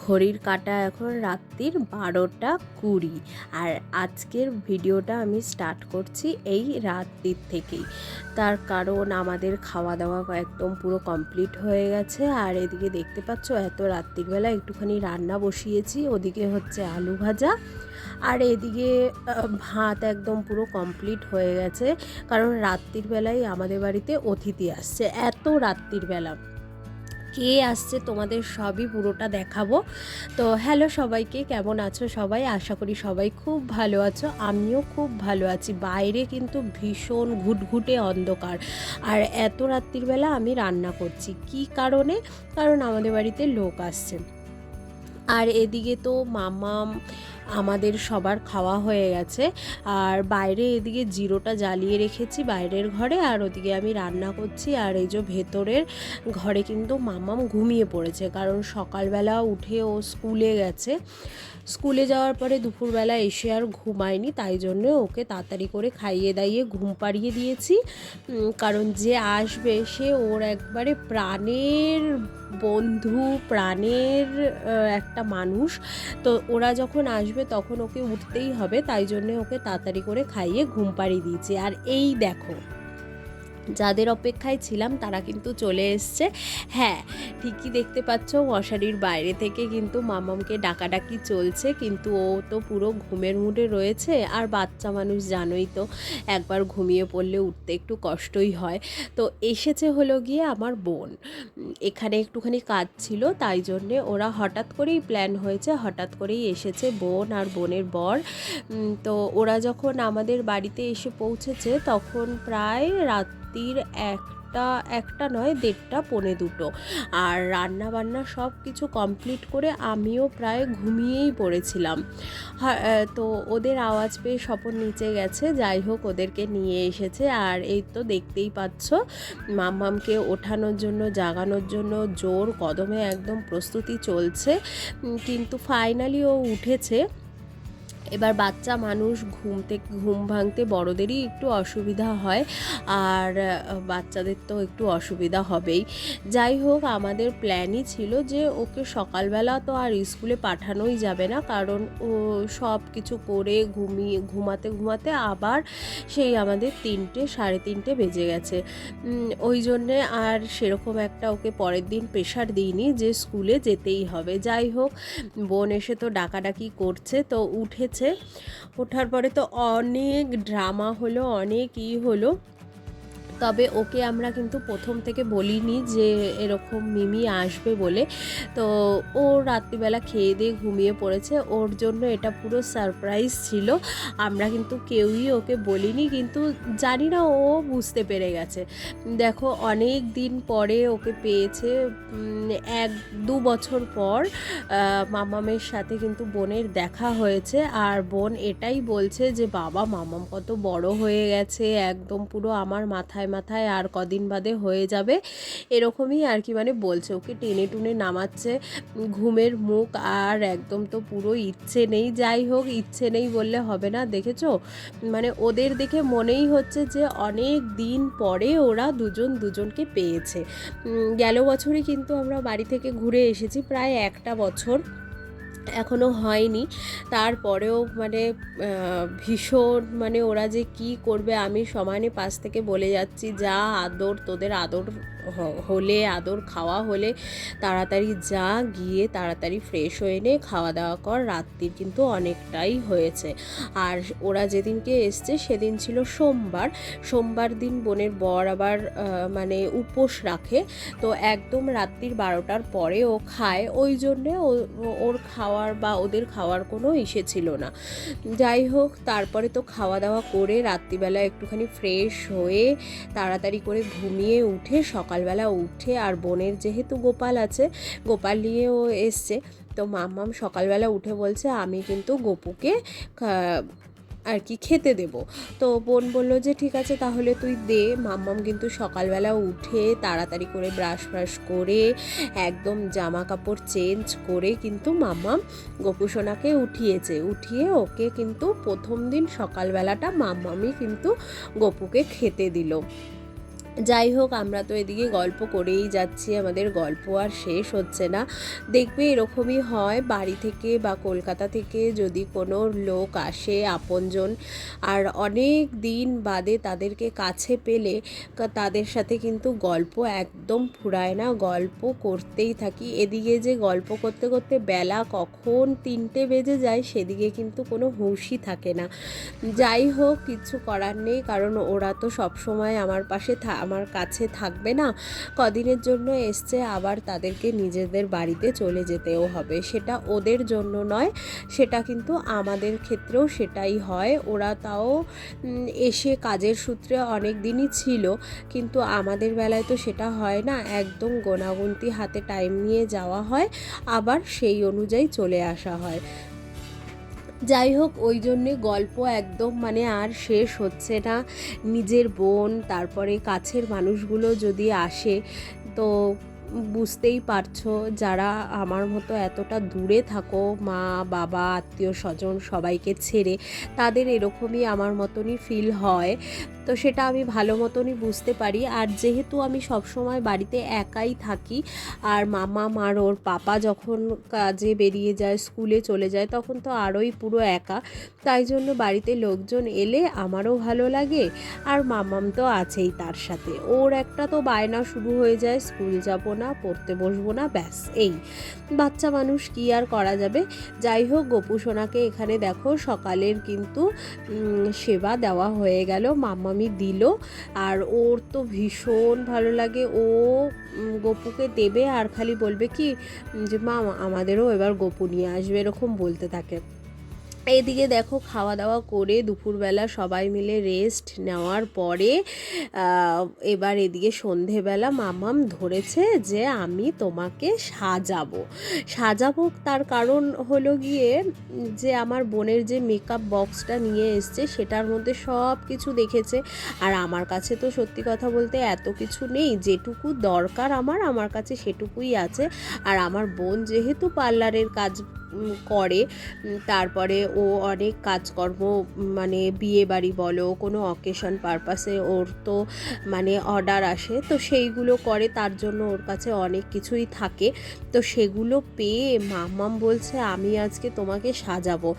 ঘড়ির কাঁটা এখন রাত্রির 12টা 20। আর আজকের ভিডিওটা আমি স্টার্ট করছি এই রাত্রির থেকেই। তার কারণ আমাদের খাওয়া দাওয়া একদম পুরো কমপ্লিট হয়ে গেছে। আর এদিকে দেখতে পাচ্ছ এত রাত্রিবেলা একটুখানি রান্না বসিয়েছি, ওদিকে হচ্ছে আলু ভাজা, আর এদিকে ভাত একদম পুরো কমপ্লিট হয়ে গেছে। কারণ রাত্রির বেলায় আমাদের বাড়িতে অতিথি আসছে। এত রাত্রির বেলা কে আসছে তোমাদের সবই পুরোটা দেখাবো। তো হ্যালো সবাইকে, কেমন আছো সবাই? আশা করি সবাই খুব ভালো আছো, আমিও খুব ভালো আছি। বাইরে কিন্তু ভীষণ ঘুটঘুটে অন্ধকার, আর এত রাত্রির বেলা আমি রান্না করছি কি কারণে? কারণ আমাদের বাড়িতে লোক আসছে। আর এদিকে তো মামাম আমাদের সবার খাওয়া হয়ে গেছে। আর বাইরে এদিকে জিরোটা জ্বালিয়ে রেখেছি বাইরের ঘরে, আর ওদিকে আমি রান্না করছি। আর এই যে ভেতরের ঘরে কিন্তু মামাম ঘুমিয়ে পড়েছে, কারণ সকালবেলা উঠে ও স্কুলে গেছে। স্কুলে যাওয়ার পরে দুপুরবেলা এসে আর ঘুমায়নি, তাই জন্য ওকে তাড়াতাড়ি করে খাইয়ে দাইয়ে ঘুম পাড়িয়ে দিয়েছি। কারণ যে আসবে সে ওর একবারে প্রাণের বন্ধু, প্রাণের একটা মানুষ। তো ওরা যখন আসবে তখন ওকে উঠতেই হবে, তাই জন্যে ওকে তাড়াতাড়ি করে খাইয়ে ঘুম পাড়িয়ে দিয়েছি। আর এই দেখো, যাদের অপেক্ষায় ছিলাম তারা কিন্তু চলে এসছে। হ্যাঁ, ঠিকই দেখতে পাচ্ছ, মশারির বাইরে থেকে কিন্তু মামামকে ডাকাডাকি চলছে, কিন্তু ও তো পুরো ঘুমের মুডে রয়েছে। আর বাচ্চা মানুষ জানোই তো, একবার ঘুমিয়ে পড়লে উঠতে একটু কষ্টই হয়। তো এসেছে হলো গিয়ে আমার বোন, এখানে একটুখানি কাজ ছিল, তাই জন্যে ওরা হঠাৎ করেই প্ল্যান হয়েছে, হঠাৎ করেই এসেছে বোন আর বোনের বর। তো ওরা যখন আমাদের বাড়িতে এসে পৌঁছেছে তখন প্রায় রাত্রির একটা নয় 1:30-1:45। আর রান্না বান্না সব কিছু কমপ্লিট করে আমিও প্রায় ঘুমিয়েই পড়েছিলাম। তো ওদের আওয়াজ পেয়ে স্বপন নিচে গেছে, যাই হোক ওদেরকে নিয়ে এসেছে। আর এই তো দেখতেই পাচ্ছ, মাম্মামকে ওঠানোর জন্য, জাগানোর জন্য জোর কদমে একদম প্রস্তুতি চলছে। কিন্তু ফাইনালি ও উঠেছে। এবার বাচ্চা মানুষ ঘুম ভাঙতে বড়দেরই একটু অসুবিধা হয়, আর বাচ্চাদের তো একটু অসুবিধা হবেই। যাই হোক, আমাদের প্ল্যানই ছিল যে ওকে সকালবেলা তো আর স্কুলে পাঠানোই যাবে না, কারণ ও সব কিছু করে ঘুমাতে ঘুমাতে আবার সেই আমাদের 3-3:30 বেজে গেছে। ওই জন্যে আর সেরকম একটা ওকে পরের দিন প্রেশার দিইনি যে স্কুলে যেতেই হবে। যাই হোক, বোন এসে তো ডাকাডাকি করছে, তো উঠেছে। ওঠার পরে তো অনেক ড্রামা হলো, অনেক হলো। তবে ওকে আমরা কিন্তু প্রথম থেকে বলিনি যে এরকম মিমি আসবে বলে। তো ও রাত্রিবেলা খেয়ে দিয়ে ঘুমিয়ে পড়েছে, ওর জন্য এটা পুরো সারপ্রাইজ ছিল। আমরা কিন্তু কেউই ওকে বলিনি, কিন্তু জানি না ও বুঝতে পেরে গেছে। দেখো, অনেক দিন পরে ওকে পেয়েছে, 1-2 বছর পর মামামের সাথে কিন্তু বোনের দেখা হয়েছে। আর বোন এটাই বলছে যে বাবা, মামাম কত বড় হয়ে গেছে, একদম পুরো আমার মাথায় মাথায় আর কদিন বাদে হয়ে যাবে, এরকমই আর কি মানে বলছে। ওকে টেনে টুনে নামাচ্ছে, ঘুমের মুখ আর একদম তো পুরো ইচ্ছে নেই। যাই হোক, ইচ্ছে নেই বললে হবে না, দেখেছো মানে ওদের দেখে মনেই হচ্ছে যে অনেক দিন পরে ওরা দুজন দুজনকে পেয়েছে। গেল বছরই কিন্তু আমরা বাড়ি থেকে ঘুরে এসেছি, প্রায় 1টা বছর এখনও হয়নি। তারপরেও মানে ভীষণ মানে ওরা যে কি করবে, আমি সমানে পাশ থেকে বলে যাচ্ছি, যা আদর তোদের, আদর হলে, আদর খাওয়া হলে তাড়াতাড়ি যা, গিয়ে তাড়াতাড়ি ফ্রেশ হয়ে নে, খাওয়া দাওয়া কর, রাত্রির কিন্তু অনেকটাই হয়েছে। আর ওরা যেদিনকে এসছে সেদিন ছিল সোমবার দিন বোনের বর আবার মানে উপোস রাখে, তো একদম রাত্রির 12টার পরে ও খায়, ওই জন্যে ওর খাওয়ার বা ওদের খাওয়ার কোনো ইসে ছিল না। যাই হোক, তারপরে তো খাওয়া দাওয়া করে রাত্রিবেলা একটুখানি ফ্রেশ হয়ে তাড়াতাড়ি করে ঘুমিয়ে উঠে, সকালবেলা উঠে, আর বোনের যেহেতু গোপাল আছে, গোপাল নিয়ে ও এসছে, তো মাম্মাম সকালবেলা উঠে বলছে আমি কিন্তু গপুকে আর কি খেতে দেব। তো বোন বলল যে ঠিক আছে তাহলে তুই দে। মাম্মাম কিন্তু সকালবেলা উঠে তাড়াতাড়ি করে ব্রাশ করে একদম জামা কাপড় চেঞ্জ করে কিন্তু মাম্মাম গোপুসোনাকে উঠিয়ে ওকে কিন্তু প্রথম দিন সকালবেলাটা মাম্মামই কিন্তু গপুকে খেতে দিল। যাই হোক, আমরা তো এদিকে গল্প করেই যাচ্ছি, আমাদের গল্প আর শেষ হচ্ছে না। দেখবে এরকমই হয়, বাড়ি থেকে বা কলকাতা থেকে যদি কোনো লোক আসে আপনজন, আর অনেক দিন বাদে তাদেরকে কাছে পেলে তাদের সাথে কিন্তু গল্প একদম ফুরায় না, গল্প করতেই থাকি। এদিকে যে গল্প করতে করতে বেলা কখন 3টে বেজে যায় সেদিকে কিন্তু কোনো হুঁশই থাকে না। যাই হোক, কিছু করার নেই, কারণ ওরা তো সবসময় আমার কাছে থাকবে না, কদিনের জন্য এসছে, আবার তাদেরকে নিজেদের বাড়িতে চলে যেতেও হবে। সেটা ওদের জন্য নয়, সেটা কিন্তু আমাদের ক্ষেত্রেও সেটাই হয়। ওরা তাও এসে কাজের সূত্রে অনেক দিনই ছিল, কিন্তু আমাদের বেলায় তো সেটা হয় না, একদম গোনাগুনতি হাতে টাইম নিয়ে যাওয়া হয়, আবার সেই অনুযায়ী চলে আসা হয়। যাই হোক, ওই জন্যে গল্প একদম মানে আর শেষ হচ্ছে না। নিজের বোন, তারপরে কাছের মানুষগুলো যদি আসে তো বুঝতেই পারছো, যারা আমার মতো এতটা দূরে থাকো, মা বাবা আত্মীয় স্বজন সবাইকে ছেড়ে, তাদের এরকমই আমার মতনই ফিল হয়। তো সেটা আমি ভালো মতনই বুঝতে পারি। আর যেহেতু আমি সবসময় বাড়িতে একাই থাকি, আর মামা আর ওর পাপা যখন কাজে বেরিয়ে যায়, স্কুলে চলে যায়, তখন তো আরোই পুরো একা। তাই জন্য বাড়িতে লোকজন এলে আমারও ভালো লাগে। আর মামাম তো আছেই তার সাথে, ওর একটা তো বায়না শুরু হয়ে যায়, স্কুল যাব না, পড়তে বসবো না, ব্যাস এই বাচ্চা মানুষ, কি আর করা যাবে। যাই হোক, গোপু সোনাকে এখানে দেখো সকালের কিন্তু সেবা দেওয়া হয়ে গেল, মাম্মামি দিল, আর ওর তো ভীষণ ভালো লাগে। ও গপুকে দেবে আর খালি বলবে কি যে মা আমাদেরও এবার গপু নিয়ে আসবে, এরকম বলতে থাকে। এইদিকে দেখো খাওয়া দাওয়া করে দুপুরবেলা সবাই মিলে রেস্ট নেওয়ার পরে এবার এদিকে সন্ধেবেলা মামাম ধরেছে যে আমি তোমাকে সাজাবো। তার কারণ হলো গিয়ে যে আমার বোনের যে মেকআপ বক্সটা নিয়ে এসছে সেটার মধ্যে সব কিছু দেখেছে, আর আমার কাছে তো সত্যি কথা বলতে এত কিছু নেই, যেটুকু দরকার আমার কাছে সেটুকুই আছে। আর আমার বোন যেহেতু পার্লারের কাজ করে, তারপরে ও অনেক কাজকর্ম মানে বিয়ে বাড়ি বলো, কোনো অকেশন পারপাসে ওর তো মানে অর্ডার আসে, তো সেইগুলো করে, তার জন্য ওর কাছে অনেক কিছুই থাকে। তো সেগুলো পেয়ে মাম্মাম বলছে আমি আজকে তোমাকে সাজাবো।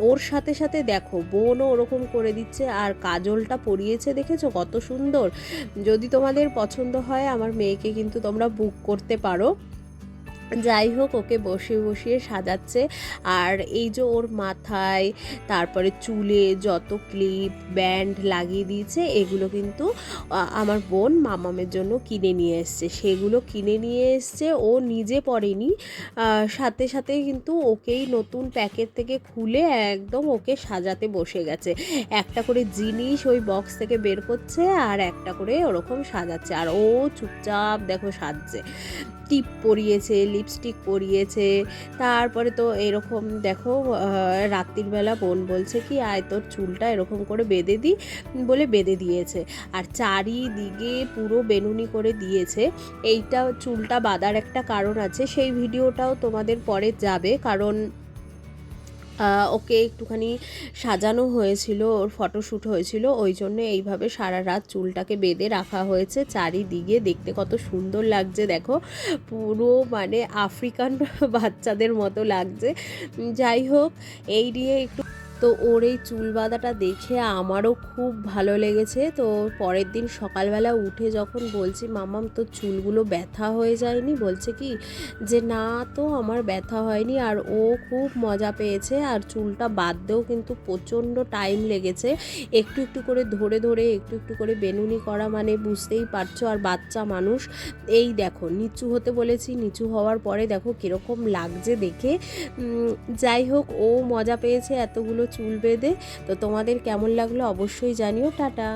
ওর সাথে সাথে দেখো বোনও ওরকম করে দিচ্ছে, আর কাজলটা পরিয়েছে, দেখেছো কত সুন্দর। যদি তোমাদের পছন্দ হয় আমার মেয়েকে কিন্তু তোমরা বুক করতে পারো। যাই হোক, ওকে বসিয়ে সাজাচ্ছে। আর এই যে ওর মাথায় তারপরে চুলে যত ক্লিপ ব্যান্ড লাগিয়ে দিয়েছে, এগুলো কিন্তু আমার বোন মামামের জন্য কিনে নিয়ে এসছে। সেগুলো কিনে নিয়ে এসছে, ও নিজে পরেনি, সাথে সাথে কিন্তু ওকেই নতুন প্যাকেট থেকে খুলে একদম ওকে সাজাতে বসে গেছে। একটা করে জিনিস ওই বক্স থেকে বের করছে আর একটা করে ওরকম সাজাচ্ছে, আর ও চুপচাপ দেখো সাজছে। টিপ পরিয়েছে, লিপস্টিক পরিয়েছে, তারপরে তো এরকম দেখো রাত্রিবেলা বোন বলছে কি আয় তোর চুলটা এরকম করে বেঁধে দিই, বলে বেঁধে দিয়েছে। আর চারিদিকে পুরো বেনুনি করে দিয়েছে। এইটা চুলটা বাঁধার একটা কারণ আছে, সেই ভিডিওটাও তোমাদের পরে যাবে, কারণ ওকে একটুখানি সাজানো হয়েছিল, ওর ফটোশ্যুট হয়েছিল, ওই জন্য এইভাবে সারা রাত চুলটাকে বেঁধে রাখা হয়েছে। চারিদিকে দেখতে কত সুন্দর লাগছে দেখো, পুরো মানে আফ্রিকান বাচ্চাদের মতো লাগছে। যাই হোক, এই নিয়ে একটু তো ওর এই চুল বাঁধাটা দেখে আমারও খুব ভালো লেগেছে। তো পরের দিন সকালবেলা উঠে যখন বলছি মামাম তোর চুলগুলো ব্যথা হয়ে যায়নি, বলছে কি যে না তো আমার ব্যথা হয়নি। আর ও খুব মজা পেয়েছে, আর চুলটা বাঁধতেও কিন্তু প্রচণ্ড টাইম লেগেছে। একটু একটু করে ধরে একটু একটু করে বেনুনি করা, মানে বুঝতেই পারছো। আর বাচ্চা মানুষ, এই দেখো নিচু হতে বলেছি, নিচু হওয়ার পরে দেখো কীরকম লাগছে দেখে। যাই হোক, ও মজা পেয়েছে এতগুলো চুল বেঁধে। তো তোমাদের কেমন লাগলো অবশ্যই জানিও। টাটা।